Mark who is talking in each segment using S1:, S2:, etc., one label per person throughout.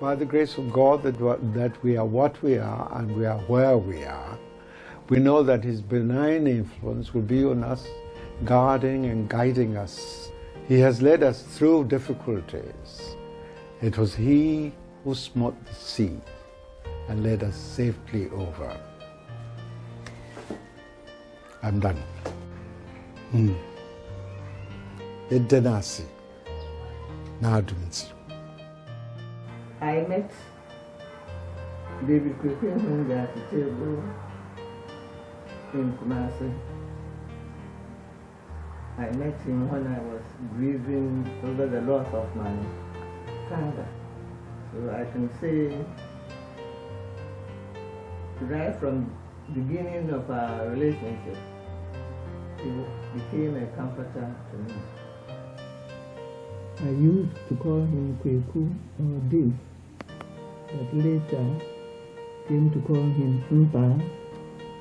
S1: by the grace of God that we are what we are and we are where we are. We know that His benign influence will be on us, guarding and guiding us. He has led us through difficulties. It was He who smote the sea and led us safely over. I'm done. Edenasi.
S2: I met Baby Kweku and Ghartey-Tagoe in Kumasi. I met him when I was grieving over the loss of my father. So I can say, right from the beginning of our relationship, he became a comforter to me.
S3: I used to call him Kweku or Dave, but later came to call him Mpaa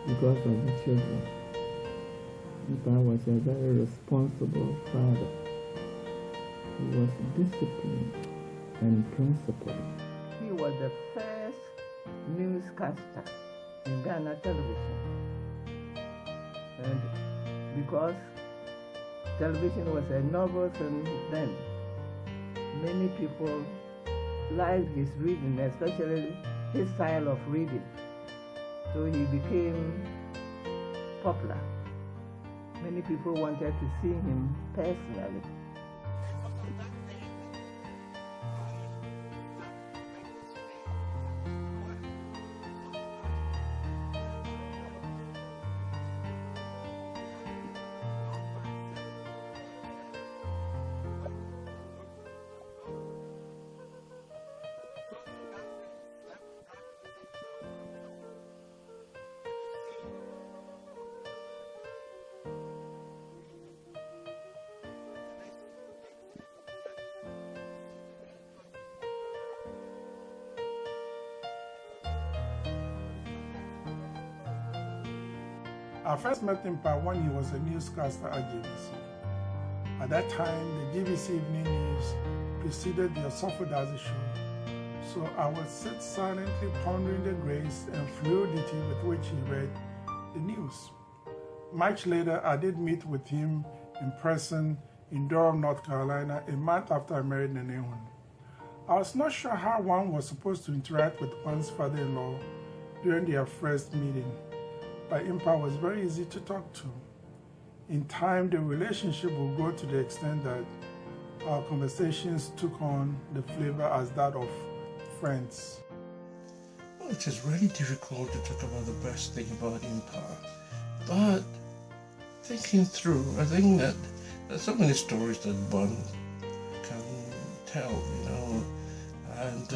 S3: because of the children. Mpaa was a very responsible father. He was disciplined and principled.
S2: He was the first newscaster in Ghana television. And because television was a novel thing then, many people liked his reading, especially his style of reading. So he became popular. Many people wanted to see him personally.
S4: I first met Mpaa when he was a newscaster at GBC. At that time, the GBC Evening News preceded the Osofo-Dazi show, so I would sit silently pondering the grace and fluidity with which he read the news. Much later, I did meet with him in person in Durham, North Carolina, a month after I married Ehun. I was not sure how one was supposed to interact with one's father-in-law during their first meeting, but Mpaa was very easy to talk to. In time, the relationship will go to the extent that our conversations took on the flavor as that of friends.
S5: Well, it is really difficult to talk about the best thing about Mpaa, but thinking through, I think that there's so many stories that one can tell, and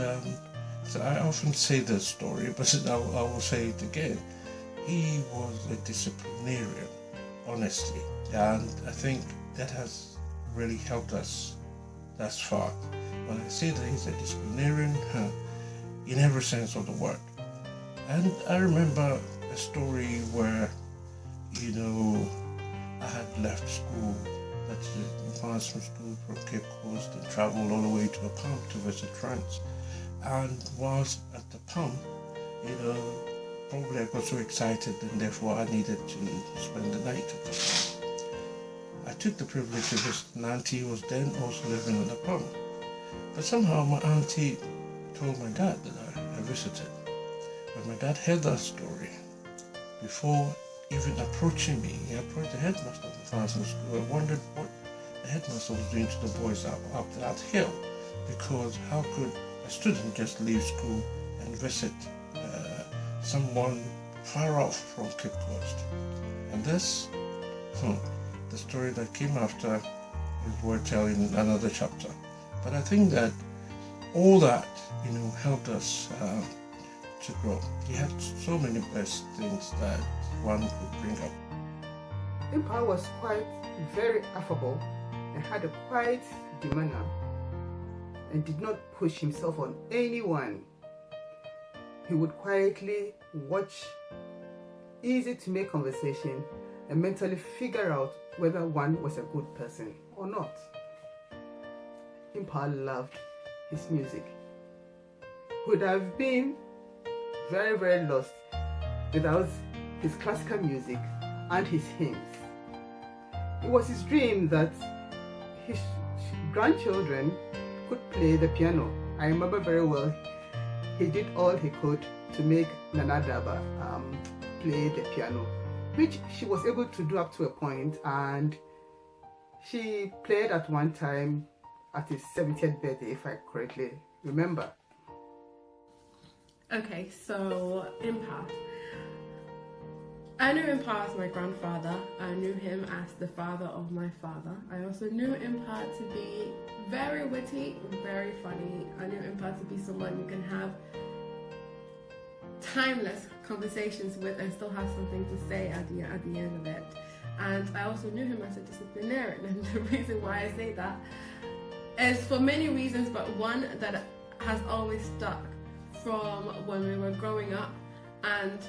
S5: so I often say that story, but I will say it again. He was a disciplinarian, honestly, and I think that has really helped us thus far. When I say that he's a disciplinarian in every sense of the word. And I remember a story where, I had left school, that's advancement school from Cape Coast, and traveled all the way to Mpaa to visit friends. And whilst at the pump, probably I got so excited and therefore I needed to spend the night at the pump. I took the privilege to visit an auntie who was then also living at the pump. But somehow my auntie told my dad that I visited. When my dad heard that story, before even approaching me, he approached the headmaster of the advancement school and wondered what the headmaster was doing to the boys up that hill, because how could a student just leave school and visit someone far off from Cape Coast? And this, the story that came after is worth telling in another chapter. But I think that all that, helped us to grow. He had so many best things that one could bring up.
S6: Mpaa was very affable and had a quiet demeanor and did not push himself on anyone. He would quietly watch, easy to make conversation, and mentally figure out whether one was a good person or not. Mpaa loved his music. would have been very, very lost without his classical music and his hymns. It was his dream that his grandchildren could play the piano. I remember very well, he did all he could to make Nana Daba play the piano, which she was able to do up to a point, and she played at one time at his 70th birthday, if I correctly remember.
S7: Okay, so Mpaa. I knew Mpaa as my grandfather. I knew him as the father of my father. I also knew Mpaa to be very witty and very funny. I knew Mpaa to be someone you can have timeless conversations with and still have something to say at the end of it. And I also knew him as a disciplinarian, and the reason why I say that is for many reasons, but one that has always stuck from when we were growing up, and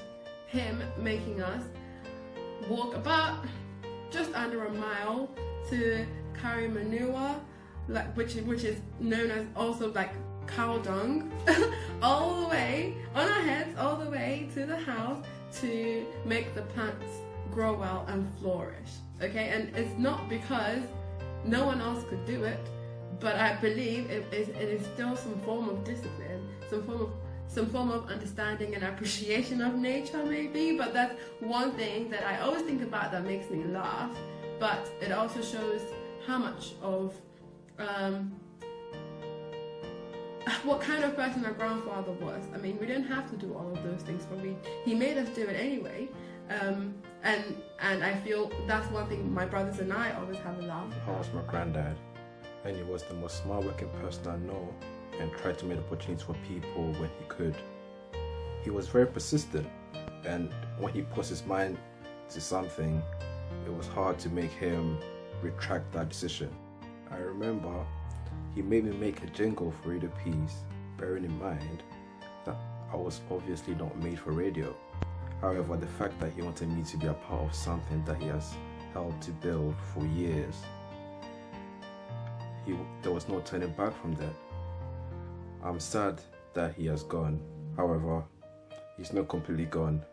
S7: him making us walk about just under a mile to carry manure, which is known as also like cow dung, all the way on our heads, all the way to the house to make the plants grow well and flourish. Okay, and it's not because no one else could do it, but I believe it is still some form of discipline, some form of understanding and appreciation of nature maybe. But that's one thing that I always think about that makes me laugh, but it also shows how much of what kind of person our grandfather was. I mean, we didn't have to do all of those things, but he made us do it anyway. And I feel that's one thing my brothers and I always have a laugh
S8: I was my granddad, and he was the most smart-working person I know, and tried to make opportunities for people when he could. He was very persistent, and when he put his mind to something, it was hard to make him retract that decision. I remember he made me make a jingle for Radio Peace, bearing in mind that I was obviously not made for radio. However, the fact that he wanted me to be a part of something that he has helped to build for years, there was no turning back from that. I'm sad that he has gone. However, he's not completely gone.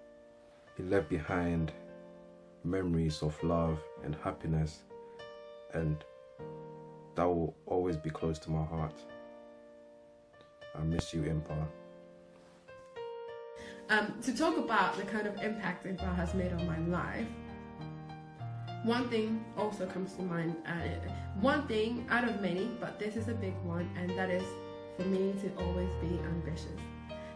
S8: He left behind memories of love and happiness, and that will always be close to my heart. I miss you, Mpaa.
S7: To talk about the kind of impact Mpaa has made on my life, one thing also comes to mind, one thing out of many, but this is a big one, and that is for me to always be ambitious.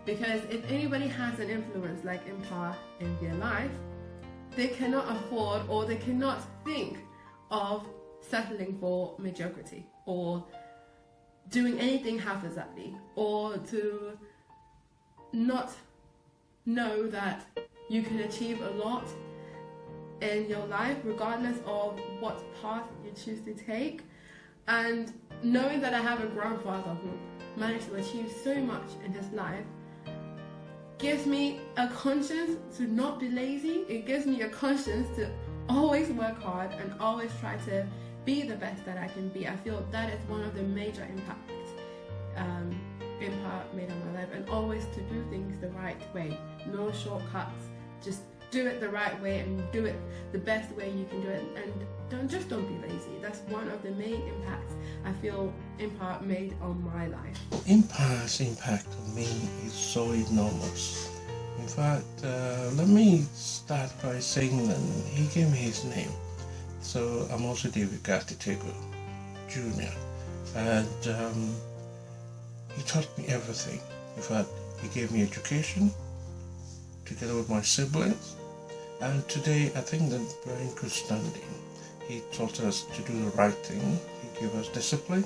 S7: Because if anybody has an influence like Mpaa in their life, they cannot afford or they cannot think of settling for mediocrity or doing anything haphazardly, or to not know that you can achieve a lot in your life regardless of what path you choose to take. And knowing that I have a grandfather who managed to achieve so much in his life gives me a conscience to not be lazy. It gives me a conscience to always work hard and always try to be the best that I can be. I feel that is one of the major impacts Mpaa made on my life, and always to do things the right way, no shortcuts, just do it the right way and do it the best way you can do it, and don't be lazy. That's one of the main impacts I feel Mpaa made on my life.
S5: Mpaa's impact on me is so enormous. In fact, let me start by saying that he gave me his name. So I'm also David Ghartey-Tagoe Jr. And he taught me everything. In fact, he gave me education together with my siblings. And today, I think that we're in good standing. He taught us to do the right thing. He gave us discipline.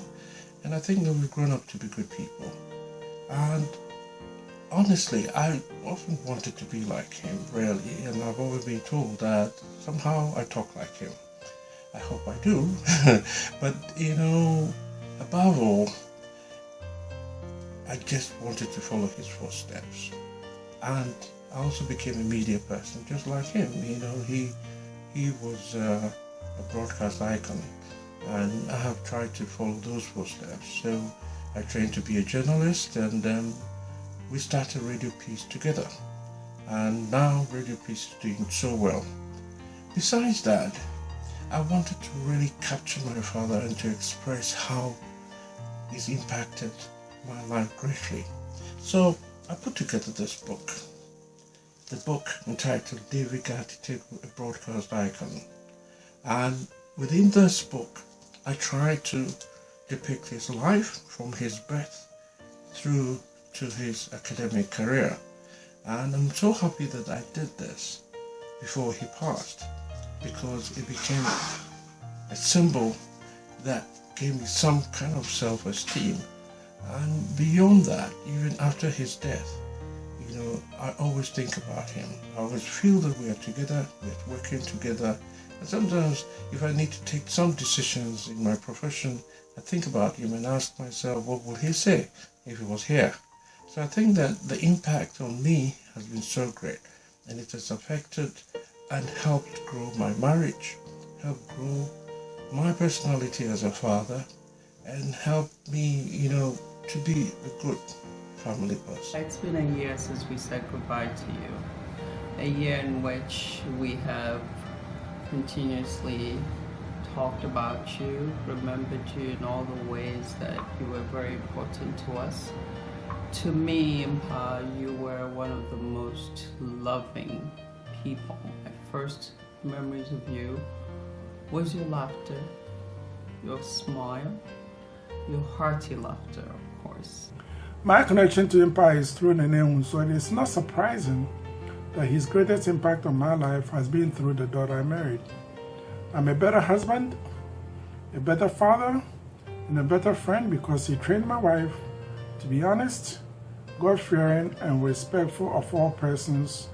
S5: And I think that we've grown up to be good people. And honestly, I often wanted to be like him, really. And I've always been told that somehow I talk like him. I hope I do. But, above all, I just wanted to follow his footsteps. And I also became a media person, just like him. He was a broadcast icon, and I have tried to follow those footsteps. So I trained to be a journalist, and we started Radio Peace together, and now Radio Peace is doing so well. Besides that, I wanted to really capture my father and to express how he's impacted my life greatly. So I put together this book, the book entitled David Ghartey-Tagoe, A Broadcast Icon. And within this book, I tried to depict his life from his birth through to his academic career. And I'm so happy that I did this before he passed, because it became a symbol that gave me some kind of self-esteem. And beyond that, even after his death, I always think about him. I always feel that we are together, we're working together. And sometimes if I need to take some decisions in my profession, I think about him and ask myself, what would he say if he was here? So I think that the impact on me has been so great, and it has affected and helped grow my marriage, helped grow my personality as a father, and helped me, to be a good family person.
S9: It's been a year since we said goodbye to you. A year in which we have continuously talked about you, remembered you in all the ways that you were very important to us. To me, Mpaa, you were one of the most loving people. My first memories of you was your laughter, your smile, your hearty laughter, of course.
S4: My connection to Mpaa is through Ehun, so it is not surprising that his greatest impact on my life has been through the daughter I married. I'm a better husband, a better father, and a better friend because he trained my wife to be honest, God-fearing, and respectful of all persons,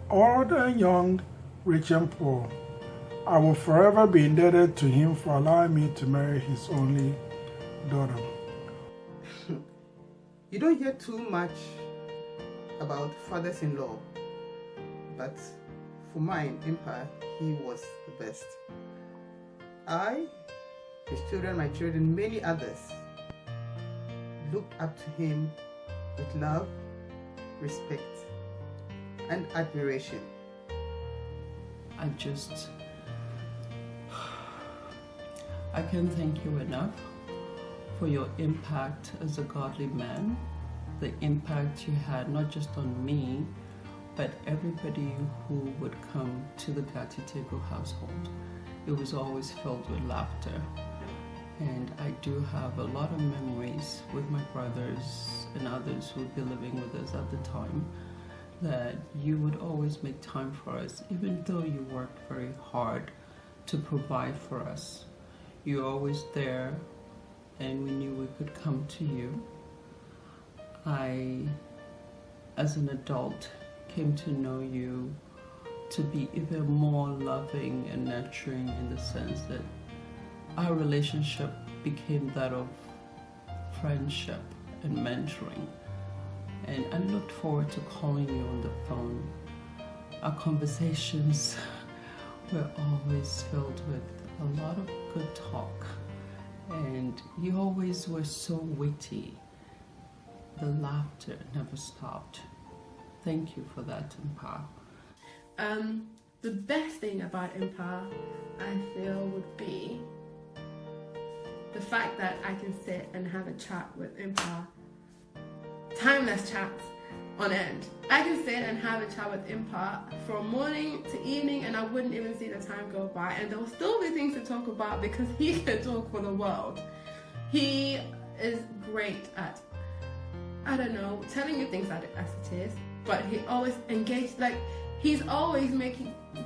S4: old and young, rich and poor. I will forever be indebted to him for allowing me to marry his only daughter.
S6: You don't hear too much about fathers-in-law, but for mine, Mpaa, he was the best. I, his children, my children, many others, looked up to him with love, respect, and admiration.
S9: I can't thank you enough for your impact as a godly man, the impact you had not just on me, but everybody who would come to the Ghartey-Tagoe household. It was always filled with laughter. And I do have a lot of memories with my brothers and others who would be living with us at the time, that you would always make time for us, even though you worked very hard to provide for us. You were always there, and we knew we could come to you. I, as an adult, came to know you to be even more loving and nurturing, in the sense that our relationship became that of friendship and mentoring. And I looked forward to calling you on the phone. Our conversations were always filled with a lot of good talk. And you always were so witty. The laughter never stopped. Thank you for that, Mpaa.
S7: The best thing about Mpaa, I feel, would be the fact that I can sit and have a chat with Mpaa, timeless chats on end. I can sit and have a chat with Mpaa from morning to evening, and I wouldn't even see the time go by, and there will still be things to talk about because he can talk for the world. He is great at, I don't know, telling you things as it is, but he always engaged, like he's always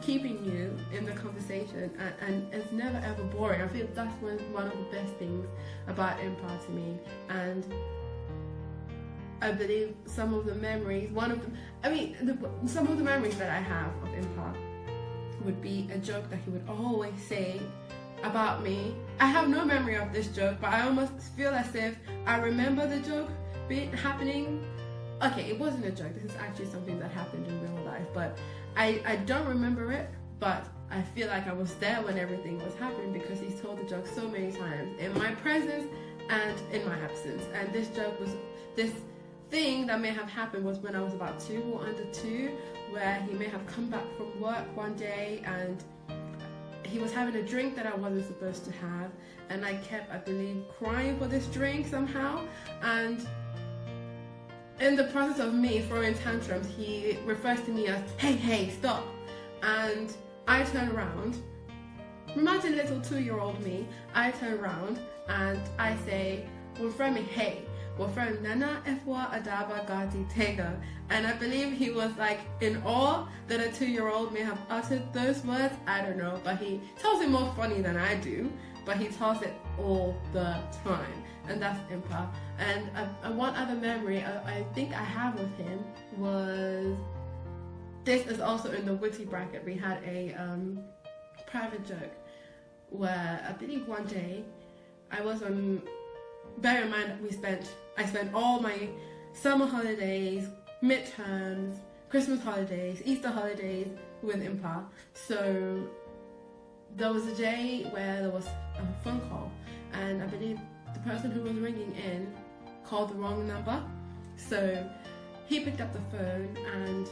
S7: keeping you in the conversation, and it's never ever boring. I feel that's one of the best things about Mpaa to me. And I believe some of the memories, some of the memories that I have of Mpaa would be a joke that he would always say about me. I have no memory of this joke, but I almost feel as if I remember the joke happening. Okay, it wasn't a joke, this is actually something that happened in real life, but I don't remember it, but I feel like I was there when everything was happening because he's told the joke so many times in my presence and in my absence. And this joke was, this thing that may have happened was when I was about 2 or under 2, where he may have come back from work one day and he was having a drink that I wasn't supposed to have, and I kept, I believe, crying for this drink somehow, and in the process of me throwing tantrums, he refers to me as, hey, stop. And I turn around, imagine little 2-year-old me, I turn around and I say, "Wofremi hey, wofremi Nana Efwa Adaba Ghartey-Tagoe." And I believe he was like in awe that a 2-year-old may have uttered those words. I don't know, but he tells it more funny than I do, but he tells it all the time. And that's Mpaa. And one other memory I think I have with him was, this is also in the witty bracket. We had a private joke where I believe one day I was on, bear in mind I spent all my summer holidays, midterms, Christmas holidays, Easter holidays with Mpaa. So there was a day where there was a phone call, and I believe the person who was ringing in called the wrong number. So he picked up the phone and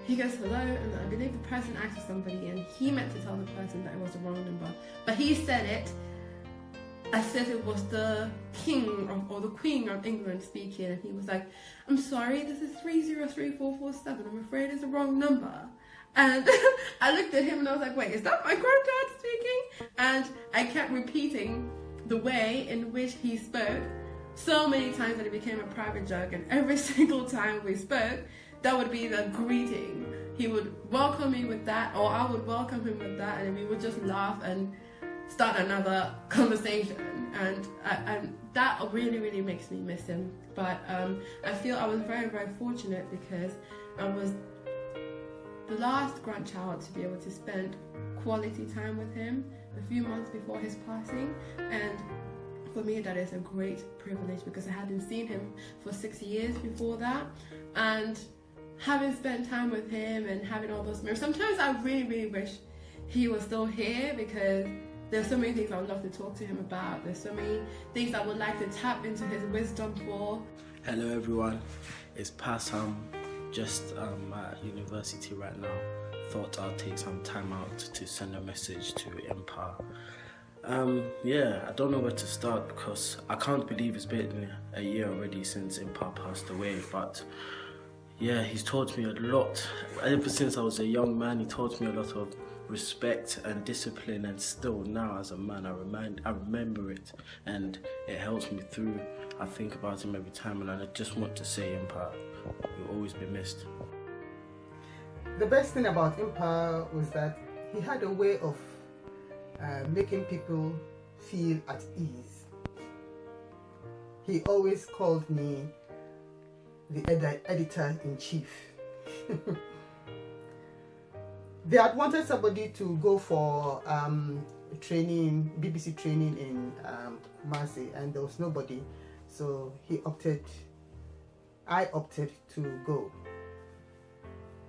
S7: he goes, "Hello," and I believe the person asked for somebody, and he meant to tell the person that it was the wrong number, but he said it as if it was the king or the queen of England speaking, and he was like, "I'm sorry, this is 303447. I'm afraid it's the wrong number." And I looked at him and I was like, "Wait, is that my granddad speaking?" And I kept repeating the way in which he spoke so many times that it became a private joke, and every single time we spoke, that would be the greeting. He would welcome me with that, or I would welcome him with that, and we would just laugh and start another conversation. And that really, really makes me miss him. But I feel I was very, very fortunate because I was the last grandchild to be able to spend quality time with him a few months before his passing. And for me, that is a great privilege because I hadn't seen him for 6 years before that. And having spent time with him and having all those memories, sometimes I really, really wish he was still here, because there's so many things I would love to talk to him about. There's so many things I would like to tap into his wisdom for.
S10: Hello everyone, it's Mpaa. Just at university right now. Thought I'll take some time out to send a message to Mpaa. Yeah, I don't know where to start because I can't believe it's been a year already since Mpaa passed away, but yeah, he's taught me a lot. Ever since I was a young man, he taught me a lot of respect and discipline, and still now as a man I remember it and it helps me through. I think about him every time, and I just want to say, Mpaa, you'll always be missed.
S6: The best thing about Mpaa was that he had a way of making people feel at ease. He always called me the editor-in-chief. They had wanted somebody to go for training, BBC training in Kumasi, and there was nobody, so I opted to go,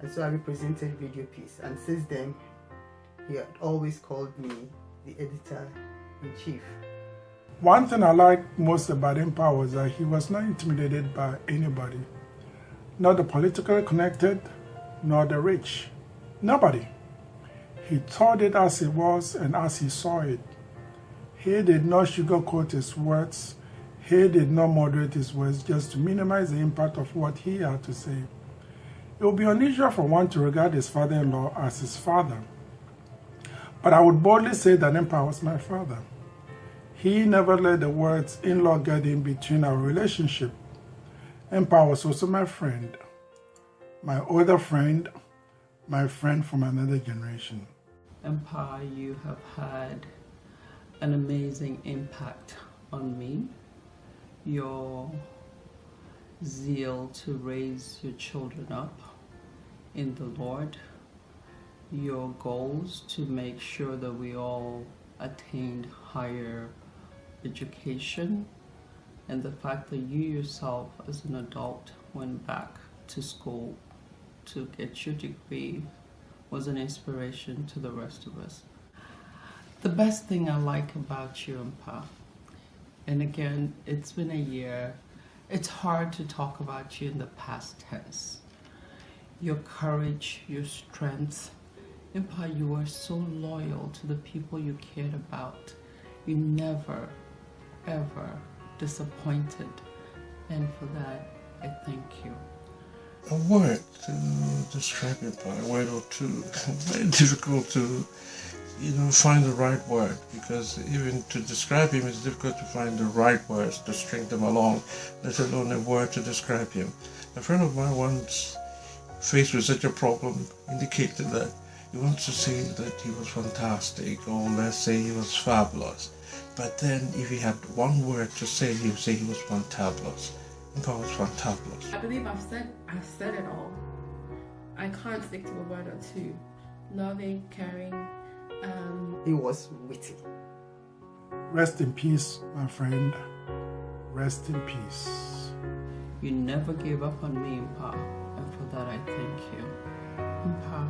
S6: and so I represented Video Peace, and since then he had always called me the editor-in-chief.
S4: One thing I liked most about Mpaa was that he was not intimidated by anybody, not the politically connected, nor the rich. Nobody. He taught it as it was and as he saw it. He did not sugarcoat his words. He did not moderate his words just to minimize the impact of what he had to say. It would be unusual for one to regard his father-in-law as his father, but I would boldly say that Mpaa was my father. He never let the words in-law get in between our relationship. Mpaa was also my friend, my older friend, my friend from another generation.
S9: Mpaa, you have had an amazing impact on me. Your zeal to raise your children up in the Lord, your goals to make sure that we all attained higher education, and the fact that you yourself as an adult went back to school to get your degree was an inspiration to the rest of us. The best thing I like about you, Mpaa, and again, it's been a year, it's hard to talk about you in the past tense. Your courage, your strength. Mpaa, you were so loyal to the people you cared about. You never, ever disappointed. And for that, I thank you.
S5: A word to describe Mpaa, a word or two. Very difficult to, find the right word, because even to describe him, it's difficult to find the right words to string them along, let alone a word to describe him. A friend of mine once, faced with such a problem, indicated that he wants to say that he was fantastic, or let's say he was fabulous. But then if he had one word to say, he would say he was fantabulous. Mpaa was fantabulous.
S7: I believe I've said it all. I can't stick to a word or two. Loving, caring.
S6: He was witty.
S4: Rest in peace, my friend. Rest in peace.
S9: You never gave up on me, Mpaa, and for that I thank you. Mpaa,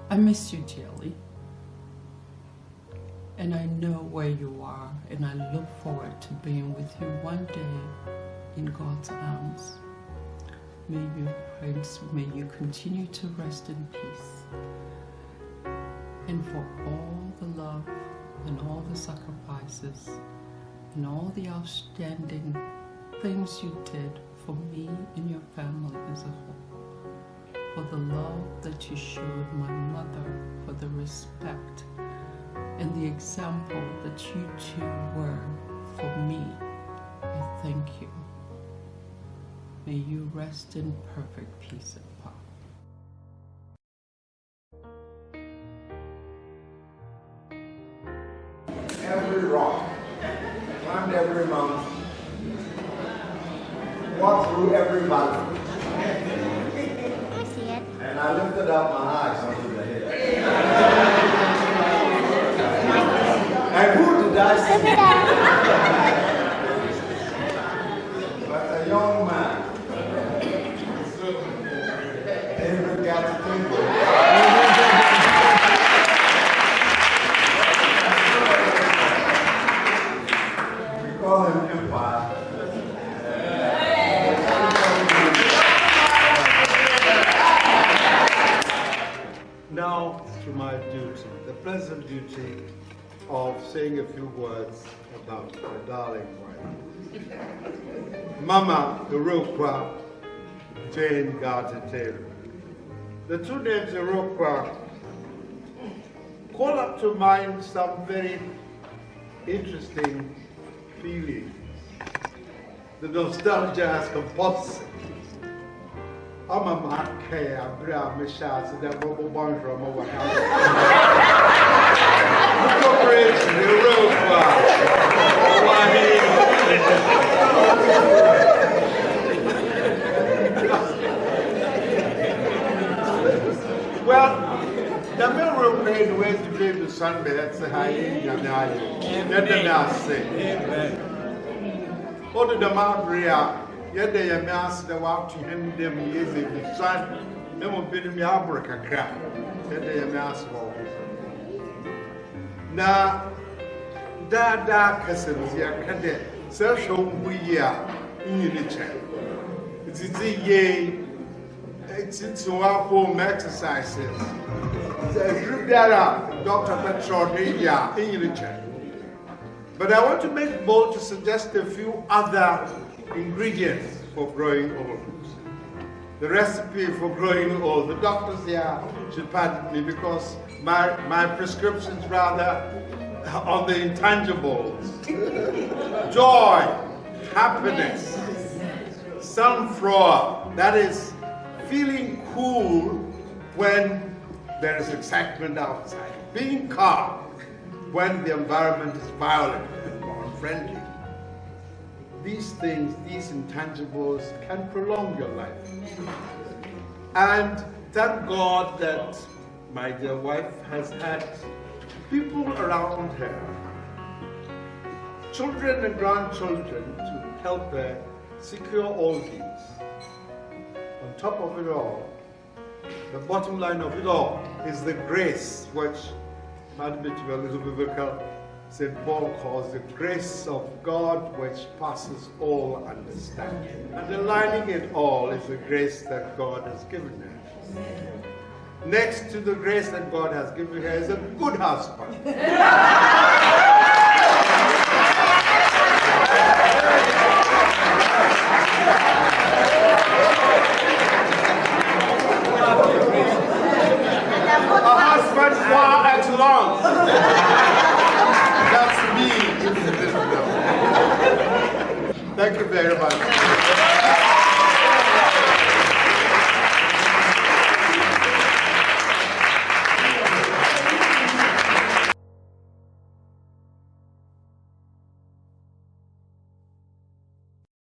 S9: I miss you dearly. And I know where you are, and I look forward to being with you one day in God's arms. May you, Prince, may you continue to rest in peace. And for all the love and all the sacrifices and all the outstanding things you did for me and your family as a whole, for the love that you showed my mother, for the respect and the example that you two were for me, I thank you. May you rest in perfect peace, Mpaa.
S1: Every rock, climbed every mountain, walked through every valley.
S11: I see it.
S1: And I lifted up my eyes unto the hill. And who did I see? But a young man, David Ghartey-Tagoe. We call him Mpaa. Now to my duty, the pleasant duty of saying a few words about my darling wife. Mama Kweku, Jane Ghartey-Tagoe. The two names Kweku call up to mind some very interesting feelings. The nostalgia has compulsed. I'm a man, I'm a shot, so that bubble bond from over here. Corporation, the road well, the men were paid ways to be the Sunday, that's the high and let them now say. What did the man yet they are mass the walk to him them years in the sun, no one bid me out a crap. Yet they are mass walk. Now, that cousins, ya cadet, so show we are in the chair. It's a yea, it's our home exercises. Group that up, Dr. Petronia in the chair. But I want to make bold to suggest a few other ingredients for growing old. The recipe for growing old. The doctors here should pardon me because my prescription's rather on the intangibles. Joy, happiness, sunflower, that is feeling cool when there is excitement outside. Being calm when the environment is violent and unfriendly. These things, these intangibles can prolong your life. And thank God that my dear wife has had people around her, children and grandchildren, to help her secure all these. On top of it all, the bottom line of it all is the grace which might be a little biblical, St. Paul calls the grace of God which passes all understanding. Underlining it all is the grace that God has given her. Next to the grace that God has given her is a good husband. A husband par excellence. That's me. Thank you very much.